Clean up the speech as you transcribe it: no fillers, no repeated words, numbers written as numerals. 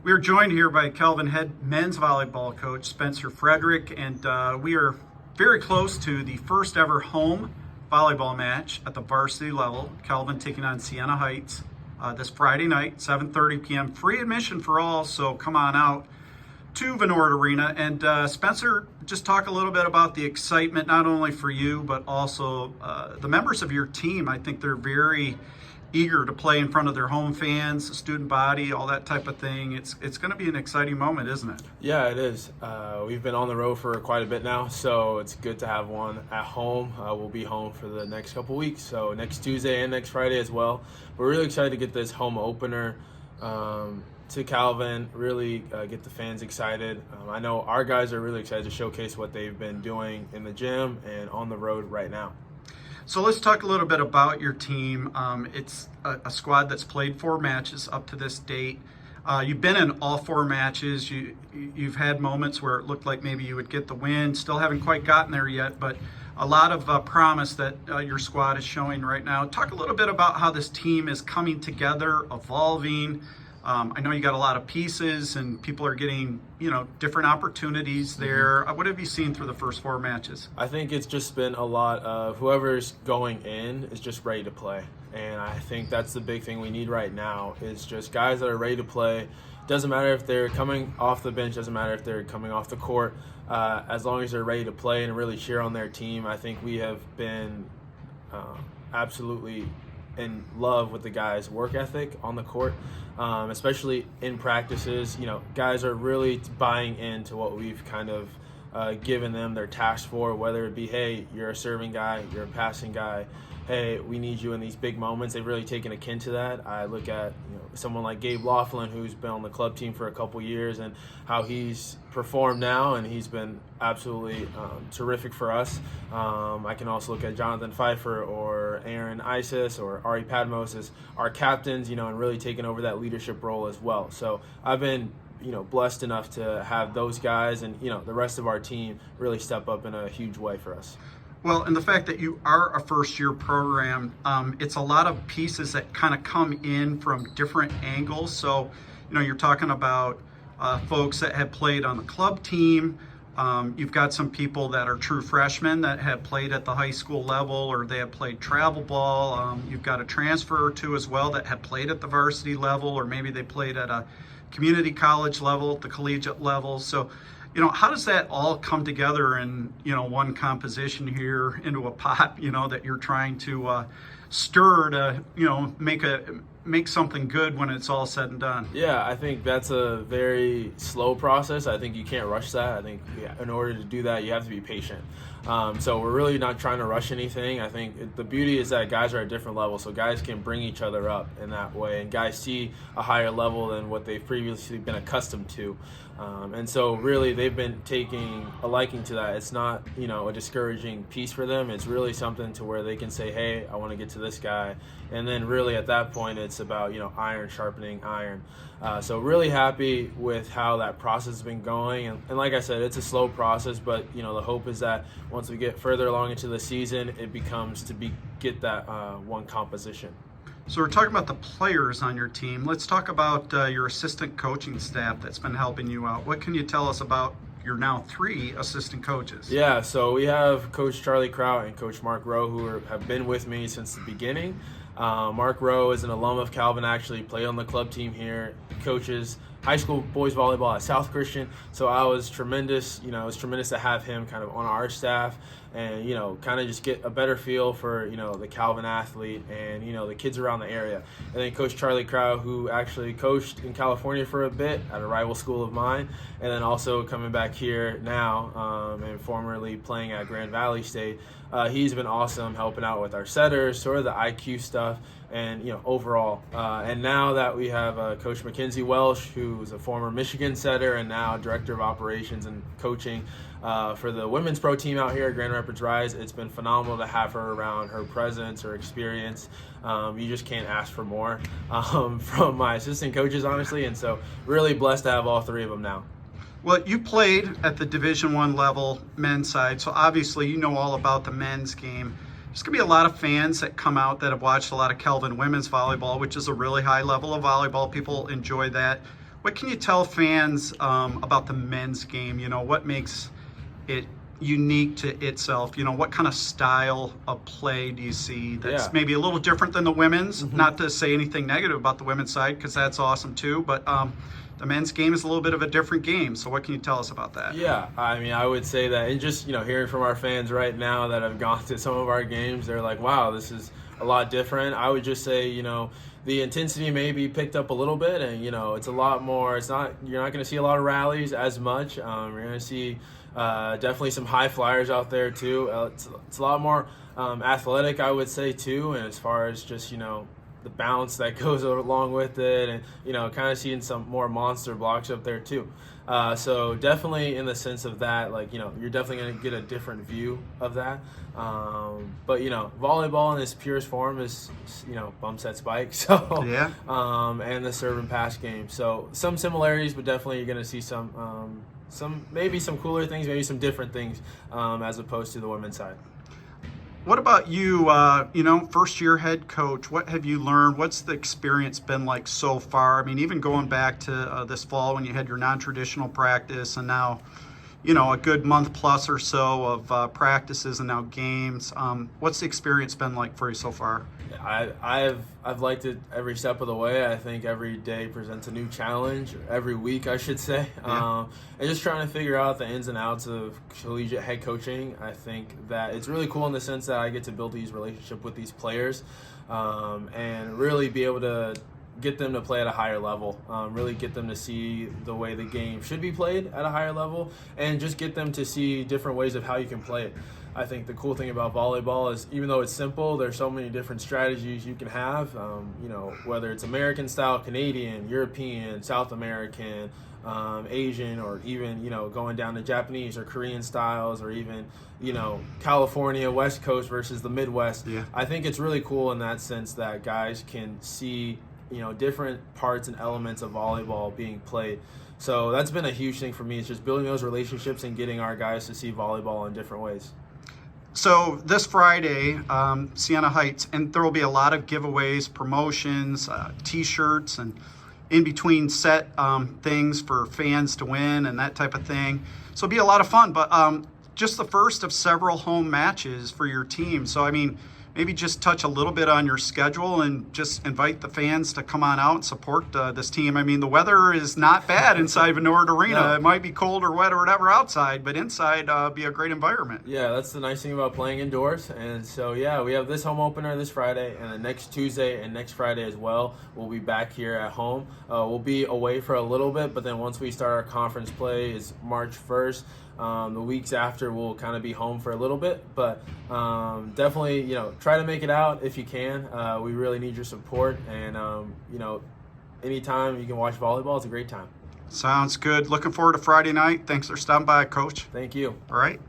We are joined here by Calvin head men's volleyball coach Spencer Fredrick, and we are very close to the first ever home volleyball match at the varsity level. Calvin taking on Siena Heights this Friday night, 7:30 p.m. Free admission for all, so come on out to Venord Arena. And Spencer, just talk a little bit about the excitement, not only for you, but also the members of your team. I think they're very eager to play in front of their home fans, student body, all that type of thing. It's going to be an exciting moment, isn't it? Yeah, it is. We've been on the road for quite a bit now, so it's good to have one at home. We'll be home for the next couple weeks, so next Tuesday and next Friday as well. We're really excited to get this home opener to Calvin, really get the fans excited. I know our guys are really excited to showcase what they've been doing in the gym and on the road right now. So let's talk a little bit about your team. It's a squad that's played 4 matches up to this date. You've been in all 4 matches. You've had moments where it looked like maybe you would get the win. Still haven't quite gotten there yet, but a lot of promise that your squad is showing right now. Talk a little bit about how this team is coming together, evolving. I know you got a lot of pieces and people are getting, different opportunities there. What have you seen through the first 4 matches? I think it's just been a lot of whoever's going in is just ready to play. And I think that's the big thing we need right now is just guys that are ready to play. Doesn't matter if they're coming off the bench, doesn't matter if they're coming off the court. As long as they're ready to play and really cheer on their team, I think we have been absolutely in love with the guys' work ethic on the court, especially in practices. Guys are really buying into what we've kind of given them their task for, whether it be, hey, you're a serving guy, you're a passing guy, hey, we need you in these big moments. They've really taken a kin to that. I look at someone like Gabe Laughlin, who's been on the club team for a couple years, and how he's performed now, and he's been absolutely terrific for us. I can also look at Jonathan Pfeiffer or Aaron Isis or Ari Padmos as our captains, and really taking over that leadership role as well. So I've been blessed enough to have those guys and, the rest of our team really step up in a huge way for us. Well, and the fact that you are a first-year program, it's a lot of pieces that kind of come in from different angles. So, you're talking about folks that have played on the club team. You've got some people that are true freshmen that have played at the high school level or they have played travel ball. You've got a transfer or two as well that have played at the varsity level, or maybe they played at a community college level, at the collegiate level. So, how does that all come together in, one composition here into a pot, that you're trying to stir to, make something good when it's all said and done? Yeah, I think that's a very slow process. I think you can't rush that. I think in order to do that, you have to be patient. So we're really not trying to rush anything. I think the beauty is that guys are at different levels, so guys can bring each other up in that way, and guys see a higher level than what they've previously been accustomed to. And so really they've been taking a liking to that. It's not, a discouraging piece for them. It's really something to where they can say, hey, I want to get to this guy. And then really at that point, it's about, iron sharpening iron. So really happy with how that process has been going. And like I said, it's a slow process, but, the hope is that once we get further along into the season, it becomes to get that one composition. So we're talking about the players on your team. Let's talk about your assistant coaching staff that's been helping you out. What can you tell us about your now 3 assistant coaches? Yeah, so we have Coach Charlie Kraut and Coach Mark Rowe, who have been with me since the beginning. Mark Rowe is an alum of Calvin, actually played on the club team here, coaches high school boys volleyball at South Christian. So it was tremendous to have him kind of on our staff and, kind of just get a better feel for, the Calvin athlete and, the kids around the area. And then Coach Charlie Crow, who actually coached in California for a bit at a rival school of mine, and then also coming back here now and formerly playing at Grand Valley State. He's been awesome helping out with our setters, sort of the IQ stuff, and overall. And now that we have Coach Mackenzie Welsh, who's a former Michigan setter and now Director of Operations and Coaching for the women's pro team out here at Grand Rapids Rise, it's been phenomenal to have her around. Her presence, her experience, you just can't ask for more from my assistant coaches, honestly. And so really blessed to have all 3 of them now. Well, you played at the Division I level men's side, so obviously you know all about the men's game. There's going to be a lot of fans that come out that have watched a lot of Calvin women's volleyball, which is a really high level of volleyball. People enjoy that. What can you tell fans about the men's game? What makes it unique to itself? What kind of style of play do you see that's maybe a little different than the women's? Not to say anything negative about the women's side, because that's awesome too, but the men's game is a little bit of a different game. So what can you tell us about that? Yeah, I mean, I would say that, and just, hearing from our fans right now that have gone to some of our games, they're like, wow, this is a lot different. I would just say, the intensity may be picked up a little bit, and, it's a lot more, you're not going to see a lot of rallies as much. You're going to see definitely some high flyers out there too. It's a lot more athletic, I would say, too, and as far as just, the bounce that goes along with it, and kind of seeing some more monster blocks up there too. So definitely in the sense of that, you're definitely going to get a different view of that. But volleyball in its purest form is bump set spike, so yeah, and the serve and pass game. So some similarities, but definitely you're going to see some maybe some cooler things, maybe some different things, as opposed to the women's side. What about you, first year head coach? What have you learned? What's the experience been like so far? I mean, even going back to this fall when you had your non-traditional practice, and now, a good month plus or so of practices and now games. What's the experience been like for you so far? I've liked it every step of the way. I think every day presents a new challenge, every week I should say. Yeah. And just trying to figure out the ins and outs of collegiate head coaching. I think that it's really cool in the sense that I get to build these relationships with these players, and really be able to get them to play at a higher level, really get them to see the way the game should be played at a higher level, and just get them to see different ways of how you can play it. I think the cool thing about volleyball is, even though it's simple, there's so many different strategies you can have, whether it's American style, Canadian, European, South American, Asian, or even, going down to Japanese or Korean styles, or even, California, West Coast versus the Midwest. Yeah. I think it's really cool in that sense that guys can see different parts and elements of volleyball being played. So that's been a huge thing for me. It's just building those relationships and getting our guys to see volleyball in different ways. So this Friday, Siena Heights, and there will be a lot of giveaways, promotions, T-shirts, and in between set things for fans to win and that type of thing. So it'll be a lot of fun, but just the first of several home matches for your team. So, I mean, maybe just touch a little bit on your schedule and just invite the fans to come on out and support this team. I mean, the weather is not bad inside Vennord Arena. No. It might be cold or wet or whatever outside, but inside be a great environment. Yeah, that's the nice thing about playing indoors. And so, yeah, we have this home opener this Friday, and the next Tuesday and next Friday as well. We'll be back here at home. We'll be away for a little bit, but then once we start our conference play is March 1st. The weeks after we'll kind of be home for a little bit, but definitely, try to make it out if you can. We really need your support, and anytime you can watch volleyball, it's a great time. Sounds good. Looking forward to Friday night. Thanks for stopping by, Coach. Thank you. All right.